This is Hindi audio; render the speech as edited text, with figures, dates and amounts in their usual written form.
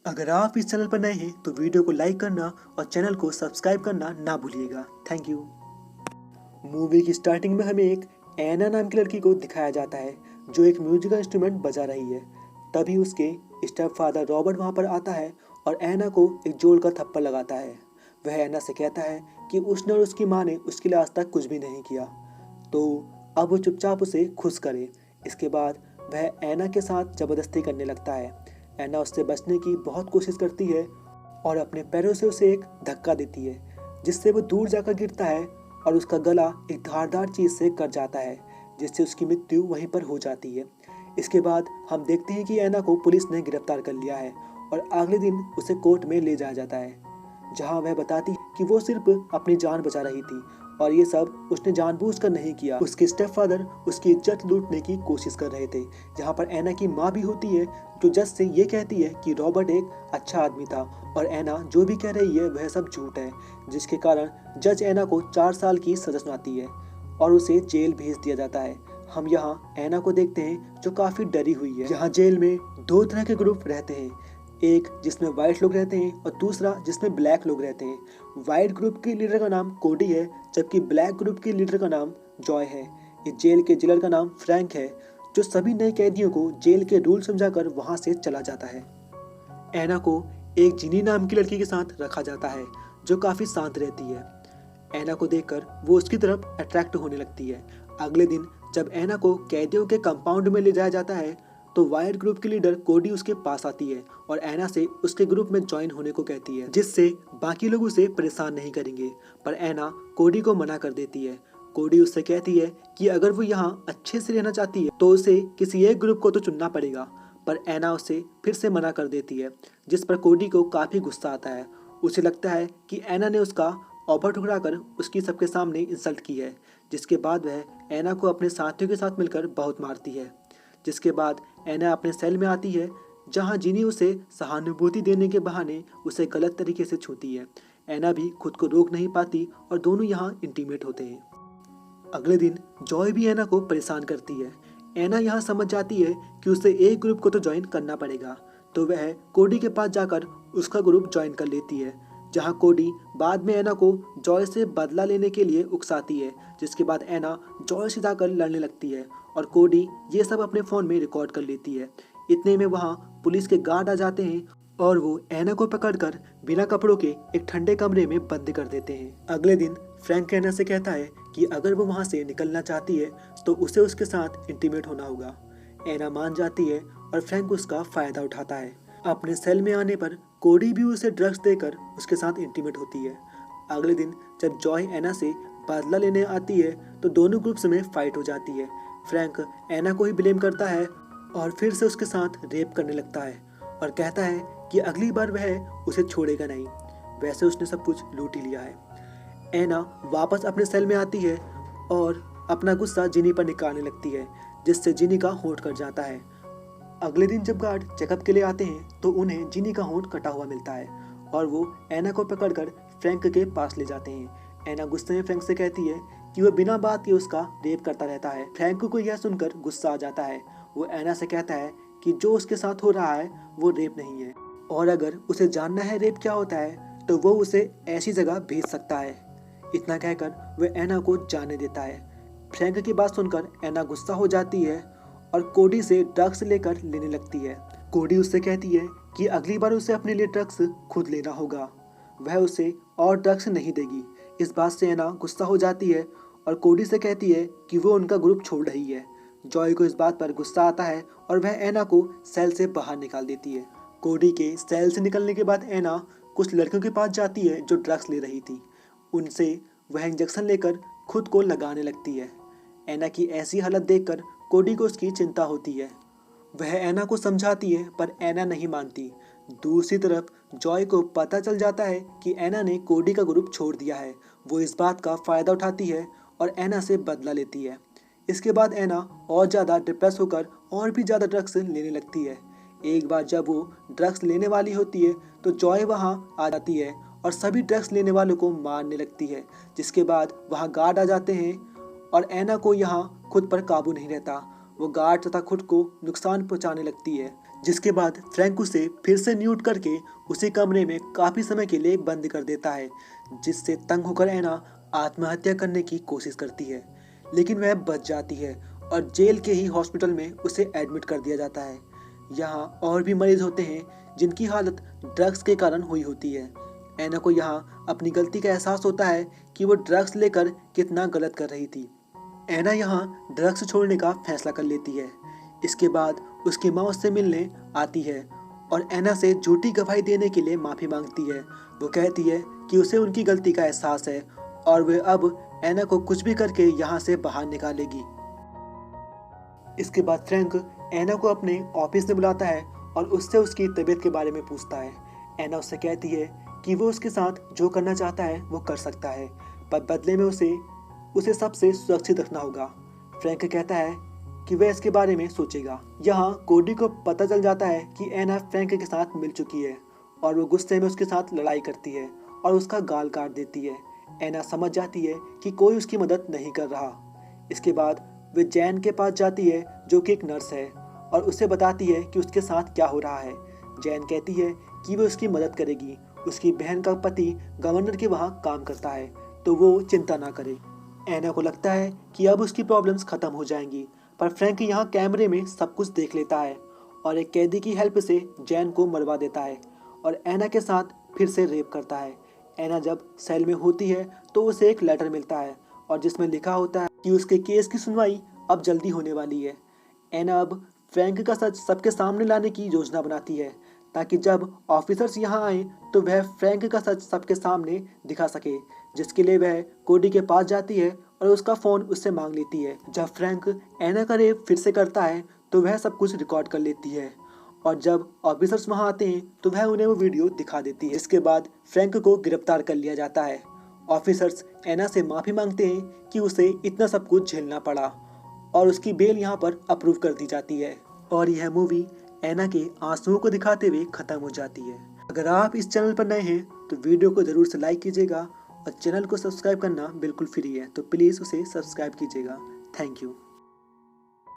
अगर आप इस चैनल पर नए हैं तो वीडियो को लाइक करना और चैनल को सब्सक्राइब करना ना भूलिएगा। Thank you. मूवी की स्टार्टिंग में हमें एक एना नाम की लड़की को दिखाया जाता है जो एक म्यूजिकल इंस्ट्रूमेंट बजा रही है। तभी उसके स्टेप फादर रॉबर्ट वहाँ पर आता है और एना को एक जोर का थप्पड़ लगाता है। वह एना से कहता है कि उसने और उसकी माँ ने उसके लिए आज तक कुछ भी नहीं किया, तो अब वो चुपचाप उसे खुश करे। इसके बाद वह एना के साथ ज़बरदस्ती करने लगता है। एना उससे बचने की बहुत कोशिश करती है और अपने पैरों से उसे एक धक्का देती है, जिससे वो दूर जाकर गिरता है और उसका गला एक धारदार चीज़ से कट जाता है, जिससे उसकी मृत्यु वहीं पर हो जाती है। इसके बाद हम देखते हैं कि एना को पुलिस ने गिरफ्तार कर लिया है और अगले दिन उसे कोर्ट में ले जाया जाता है, जहां वह बताती है कि वो सिर्फ अपनी जान बचा रही थी और ये सब उसने जानबूझकर नहीं किया। उसके स्टेप फादर उसकी इज्जत लूटने की कोशिश कर रहे थे। जहां पर एना की माँ भी होती है जो जज से ये कहती है कि रॉबर्ट एक अच्छा आदमी था और एना जो भी कह रही है वह सब झूठ है, जिसके कारण जज एना को 4 साल की सजा सुनाती है और उसे जेल भेज दिया जाता है। हम यहाँ एना को देखते हैं जो काफी डरी हुई है। यहाँ जेल में 2 तरह के ग्रुप रहते हैं, एक जिसमें वाइट लोग रहते हैं और दूसरा जिसमें ब्लैक लोग रहते हैं। वाइट ग्रुप के लीडर का नाम कोडी है, जबकि ब्लैक ग्रुप के लीडर का नाम जॉय है। इस जेल के जेलर का नाम फ्रैंक है, जो सभी नए कैदियों को जेल के रूल समझाकर वहां से चला जाता है। एना को एक जिनी नाम की लड़की के साथ रखा जाता है जो काफी शांत रहती है। एना को देखकर वो उसकी तरफ अट्रैक्ट होने लगती है। अगले दिन जब एना को कैदियों के कंपाउंड में ले जाया जाता है तो वाइट ग्रुप की लीडर कोडी उसके पास आती है और एना से उसके ग्रुप में ज्वाइन होने को कहती है, जिससे बाकी लोग उसे परेशान नहीं करेंगे। पर एना कोडी को मना कर देती है। कोडी उससे कहती है कि अगर वो यहाँ अच्छे से रहना चाहती है तो उसे किसी एक ग्रुप को तो चुनना पड़ेगा, पर एना उसे फिर से मना कर देती है, जिस पर कोडी को काफी गुस्सा आता है। उसे लगता है कि एना ने उसका ऑफर ठुकराकर उसकी सबके सामने इंसल्ट की है, जिसके बाद वह एना को अपने साथियों के साथ मिलकर बहुत मारती है। जिसके बाद एना अपने सेल में आती है, जहां जिनी उसे सहानुभूति देने के बहाने उसे गलत तरीके से छूती है। एना भी खुद को रोक नहीं पाती और दोनों यहां इंटीमेट होते हैं। अगले दिन जॉय भी एना को परेशान करती है। एना यहां समझ जाती है कि उसे एक ग्रुप को तो ज्वाइन करना पड़ेगा, तो वह कोडी के पास जाकर उसका ग्रुप ज्वाइन कर लेती है, जहां कोडी बाद में एना को जॉय से बदला लेने के लिए उकसाती है। जिसके बाद एना जॉय से जाकर लड़ने लगती है और कोडी ये सब अपने फ़ोन में रिकॉर्ड कर लेती है। इतने में वहाँ पुलिस के गार्ड आ जाते हैं और वो एना को पकड़कर बिना कपड़ों के एक ठंडे कमरे में बंद कर देते हैं। अगले दिन फ्रैंक एना से कहता है कि अगर वो वहाँ से निकलना चाहती है तो उसे उसके साथ इंटीमेट होना होगा। एना मान जाती है और फ्रैंक उसका फ़ायदा उठाता है। अपने सेल में आने पर कोडी भी उसे ड्रग्स देकर उसके साथ इंटीमेट होती है। अगले दिन जब जॉय एना से बदला लेने आती है तो दोनों ग्रुप्स में फाइट हो जाती है। फ्रैंक एना को ही ब्लेम करता है और फिर से उसके साथ रेप करने लगता है और कहता है कि अगली बार वह उसे छोड़ेगा नहीं, वैसे उसने सब कुछ लूट ही लिया है। एना वापस अपने सेल में आती है और अपना गुस्सा जिनी पर निकालने लगती है, जिससे जिनी का होंठ कट जाता है। अगले दिन जब गार्ड चेकअप के लिए आते हैं तो उन्हें जिनी का होंठ कटा हुआ मिलता है और वो एना को पकड़कर फ्रैंक के पास ले जाते हैं। एना गुस्से में फ्रैंक से कहती है कि वह बिना बात के उसका रेप करता रहता है। फ्रैंक को यह सुनकर गुस्सा आ जाता है। वो एना से कहता है कि जो उसके साथ हो रहा है वो रेप नहीं है और अगर उसे जानना है रेप क्या होता है तो वो उसे ऐसी जगह भेज सकता है। इतना कहकर वह एना को जाने देता है। फ्रैंक की बात सुनकर एना गुस्सा हो जाती है और कोडी से ड्रग्स लेकर लेने लगती है। कोडी उससे कहती है कि अगली बार उसे अपने लिए ड्रग्स खुद लेना होगा, वह उसे और ड्रग्स नहीं देगी। इस बात से एना गुस्सा हो जाती है और कोडी से कहती है कि वो उनका ग्रुप छोड़ रही है। जॉय को इस बात पर गुस्सा आता है और वह एना को सेल से बाहर निकाल देती है। कोडी के सेल से निकलने के बाद एना कुछ लड़कियों के पास जाती है जो ड्रग्स ले रही थी। उनसे वह इंजेक्शन लेकर खुद को लगाने लगती है। एना की ऐसी हालत देखकर कोडी को उसकी चिंता होती है। वह एना को समझाती है पर एना नहीं मानती। दूसरी तरफ जॉय को पता चल जाता है कि एना ने कोडी का ग्रुप छोड़ दिया है। वो इस बात का फ़ायदा उठाती है और एना से बदला लेती है। इसके बाद एना और ज़्यादा डिप्रेस होकर और भी ज़्यादा ड्रग्स लेने लगती है। एक बार जब वो ड्रग्स लेने वाली होती है तो जॉय वहाँ आ जाती है और सभी ड्रग्स लेने वालों को मारने लगती है। जिसके बाद वहाँ गार्ड आ जाते हैं और एना को यहाँ खुद पर काबू नहीं रहता। वो गार्ड तथा खुद को नुकसान पहुँचाने लगती है, जिसके बाद फ्रैंक उसे फिर से म्यूट करके उसी कमरे में काफ़ी समय के लिए बंद कर देता है, जिससे तंग होकर एना आत्महत्या करने की कोशिश करती है, लेकिन वह बच जाती है और जेल के ही हॉस्पिटल में उसे एडमिट कर दिया जाता है। यहाँ और भी मरीज होते हैं जिनकी हालत ड्रग्स के कारण हुई होती है। एना को यहाँ अपनी गलती का एहसास होता है कि वो ड्रग्स लेकर कितना गलत कर रही थी। एना यहाँ ड्रग्स छोड़ने का फैसला कर लेती है। इसके बाद उसकी माँ उससे मिलने आती है और एना से झूठी गवाही देने के लिए माफ़ी मांगती है। वो कहती है कि उसे उनकी गलती का एहसास है और वे अब एना को कुछ भी करके यहाँ से बाहर निकालेगी। इसके बाद फ्रैंक एना को अपने ऑफिस में बुलाता है और उससे उसकी तबीयत के बारे में पूछता है। एना उससे कहती है कि वो उसके साथ जो करना चाहता है वो कर सकता है, पर बदले में उसे सबसे सुरक्षित रखना होगा। फ्रैंक कहता है कि वह इसके बारे में सोचेगा। यहाँ कोडी को पता चल जाता है कि एना फ्रैंक के साथ मिल चुकी है और वो गुस्से में उसके साथ लड़ाई करती है और उसका गाल काट देती है। एना समझ जाती है कि कोई उसकी मदद नहीं कर रहा। इसके बाद वे जैन के पास जाती है जो कि एक नर्स है और उसे बताती है कि उसके साथ क्या हो रहा है। जैन कहती है कि वो उसकी मदद करेगी। उसकी बहन का पति गवर्नर के वहाँ काम करता है, तो वो चिंता ना करे। एना को लगता है कि अब उसकी प्रॉब्लम्स खत्म हो जाएंगी, पर फ्रैंक यहाँ कैमरे में सब कुछ देख लेता है और एक कैदी की हेल्प से जैन को मरवा देता है और एना के साथ फिर से रेप करता है। एना जब सेल में होती है तो उसे एक लेटर मिलता है और जिसमें लिखा होता है कि उसके केस की सुनवाई अब जल्दी होने वाली है। एना अब फ्रैंक का सच सबके सामने लाने की योजना बनाती है ताकि जब ऑफिसर्स यहाँ आए तो वह फ्रैंक का सच सबके सामने दिखा सके, जिसके लिए वह कोडी के पास जाती है और उसका फ़ोन उससे मांग लेती है। जब फ्रैंक एना का रेप फिर से करता है तो वह सब कुछ रिकॉर्ड कर लेती है और जब ऑफिसर्स वहाँ आते हैं तो वह उन्हें वो वीडियो दिखा देती है। इसके बाद फ्रैंक को गिरफ्तार कर लिया जाता है। ऑफिसर्स एना से माफ़ी मांगते हैं कि उसे इतना सब कुछ झेलना पड़ा और उसकी बेल यहाँ पर अप्रूव कर दी जाती है और यह मूवी एना के आंसुओं को दिखाते हुए ख़त्म हो जाती है। अगर आप इस चैनल पर नए हैं तो वीडियो को ज़रूर से लाइक कीजिएगा और चैनल को सब्सक्राइब करना बिल्कुल फ्री है, तो प्लीज़ उसे सब्सक्राइब कीजिएगा। Thank you.